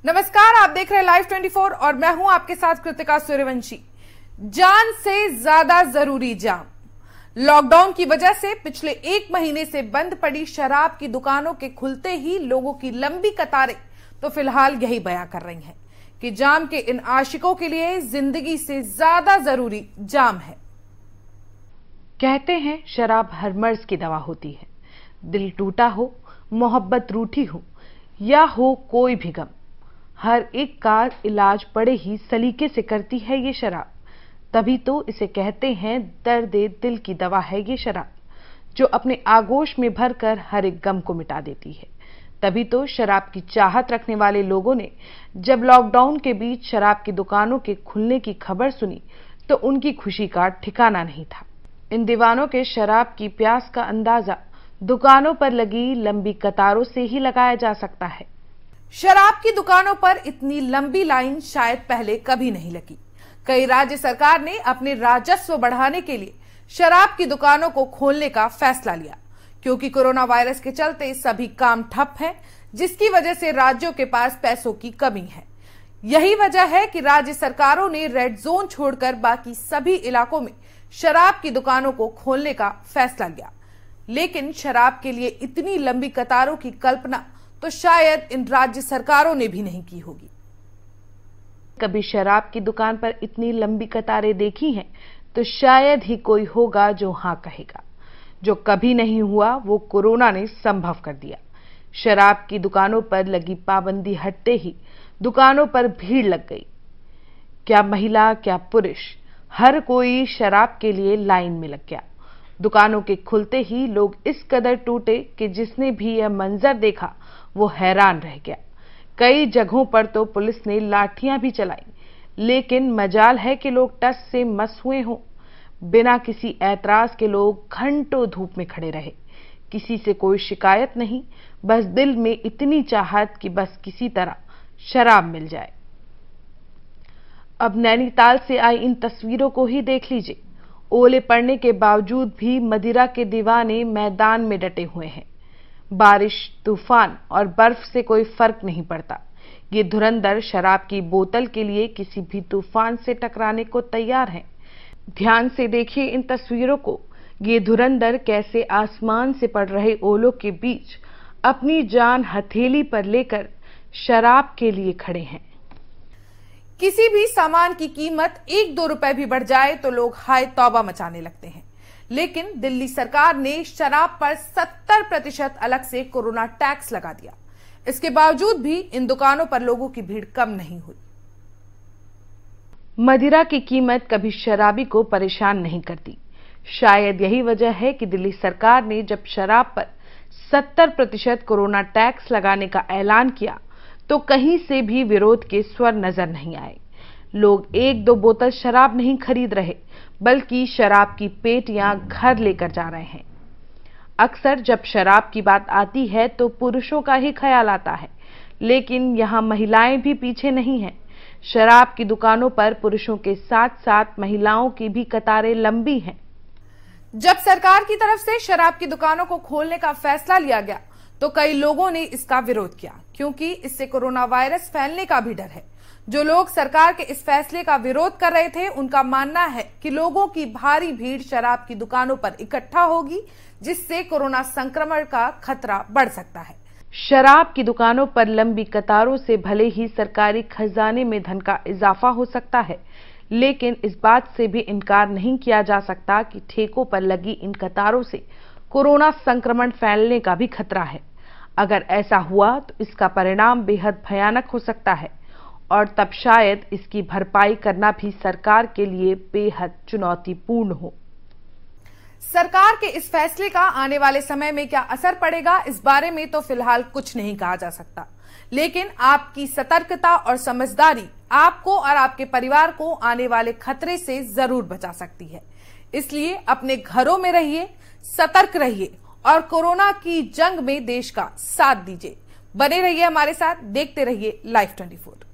नमस्कार, आप देख रहे हैं लाइव 24 और मैं हूं आपके साथ कृतिका सूर्यवंशी। जान से ज्यादा जरूरी जाम। लॉकडाउन की वजह से पिछले 1 महीने से बंद पड़ी शराब की दुकानों के खुलते ही लोगों की लंबी कतारें तो फिलहाल यही बयां कर रही हैं कि जाम के इन आशिकों के लिए जिंदगी से ज्यादा जरूरी जाम है। कहते हैं शराब हर मर्ज की दवा होती है। दिल टूटा हो, मोहब्बत रूठी हो या हो कोई भी गम, हर एक का इलाज बड़े ही सलीके से करती है ये शराब। तभी तो इसे कहते हैं दर्द दिल की दवा है ये शराब, जो अपने आगोश में भरकर हर एक गम को मिटा देती है। तभी तो शराब की चाहत रखने वाले लोगों ने जब लॉकडाउन के बीच शराब की दुकानों के खुलने की खबर सुनी तो उनकी खुशी का ठिकाना नहीं था। इन दीवानों के शराब की प्यास का अंदाजा दुकानों पर लगी लंबी कतारों से ही लगाया जा सकता है। शराब की दुकानों पर इतनी लंबी लाइन शायद पहले कभी नहीं लगी। कई राज्य सरकार ने अपने राजस्व बढ़ाने के लिए शराब की दुकानों को खोलने का फैसला लिया, क्योंकि कोरोना वायरस के चलते सभी काम ठप हैं, जिसकी वजह से राज्यों के पास पैसों की कमी है। यही वजह है कि राज्य सरकारों ने रेड जोन छोड़कर बाकी सभी इलाकों में शराब की दुकानों को खोलने का फैसला लिया। लेकिन शराब के लिए इतनी लंबी कतारों की कल्पना तो शायद इन राज्य सरकारों ने भी नहीं की होगी। कभी शराब की दुकान पर इतनी लंबी कतारें देखी हैं तो शायद ही कोई होगा जो हां कहेगा। जो कभी नहीं हुआ वो कोरोना ने संभव कर दिया। शराब की दुकानों पर लगी पाबंदी हटते ही दुकानों पर भीड़ लग गई। क्या महिला क्या पुरुष, हर कोई शराब के लिए लाइन में लग गया। दुकानों के खुलते ही लोग इस कदर टूटे कि जिसने भी यह मंजर देखा वो हैरान रह गया। कई जगहों पर तो पुलिस ने लाठियां भी चलाई, लेकिन मजाल है कि लोग टस से मस हुए हों। बिना किसी ऐतराज के लोग घंटों धूप में खड़े रहे। किसी से कोई शिकायत नहीं, बस दिल में इतनी चाहत कि बस किसी तरह शराब मिल जाए। अब नैनीताल से आई इन तस्वीरों को ही देख लीजिए। ओले पड़ने के बावजूद भी मदिरा के दीवाने मैदान में डटे हुए हैं। बारिश, तूफान और बर्फ से कोई फर्क नहीं पड़ता। ये धुरंधर शराब की बोतल के लिए किसी भी तूफान से टकराने को तैयार हैं। ध्यान से देखिए इन तस्वीरों को। ये धुरंधर कैसे आसमान से पड़ रहे ओलों के बीच अपनी जान हथेली पर लेकर शराब के लिए खड़े हैं। किसी भी सामान की कीमत 1-2 रुपए भी बढ़ जाए तो लोग हाय तौबा मचाने लगते हैं। लेकिन दिल्ली सरकार ने शराब पर 70% अलग से कोरोना टैक्स लगा दिया। इसके बावजूद भी इन दुकानों पर लोगों की भीड़ कम नहीं हुई। मदिरा की कीमत कभी शराबी को परेशान नहीं करती। शायद यही वजह है कि दिल्ली सरकार ने जब शराब पर 70% कोरोना टैक्स लगाने का ऐलान किया तो कहीं से भी विरोध के स्वर नजर नहीं आए। लोग 1-2 बोतल शराब नहीं खरीद रहे, बल्कि शराब की पेटियां घर लेकर जा रहे हैं। अक्सर जब शराब की बात आती है तो पुरुषों का ही ख्याल आता है, लेकिन यहां महिलाएं भी पीछे नहीं हैं। शराब की दुकानों पर पुरुषों के साथ साथ महिलाओं की भी कतारें लंबी हैं। जब सरकार की तरफ से शराब की दुकानों को खोलने का फैसला लिया गया तो कई लोगों ने इसका विरोध किया, क्योंकि इससे कोरोना वायरस फैलने का भी डर है। जो लोग सरकार के इस फैसले का विरोध कर रहे थे, उनका मानना है कि लोगों की भारी भीड़ शराब की दुकानों पर इकट्ठा होगी, जिससे कोरोना संक्रमण का खतरा बढ़ सकता है। शराब की दुकानों पर लंबी कतारों से भले ही सरकारी खजाने में धन का इजाफा हो सकता है, लेकिन इस बात से भी इनकार नहीं किया जा सकता कि ठेकों पर लगी इन कतारों से कोरोना संक्रमण फैलने का भी खतरा है। अगर ऐसा हुआ तो इसका परिणाम बेहद भयानक हो सकता है और तब शायद इसकी भरपाई करना भी सरकार के लिए बेहद चुनौतीपूर्ण हो। सरकार के इस फैसले का आने वाले समय में क्या असर पड़ेगा, इस बारे में तो फिलहाल कुछ नहीं कहा जा सकता, लेकिन आपकी सतर्कता और समझदारी आपको और आपके परिवार को आने वाले खतरे से जरूर बचा सकती है। इसलिए अपने घरों में रहिए, सतर्क रहिए और कोरोना की जंग में देश का साथ दीजिए। बने रहिए हमारे साथ, देखते रहिए लाइव 24।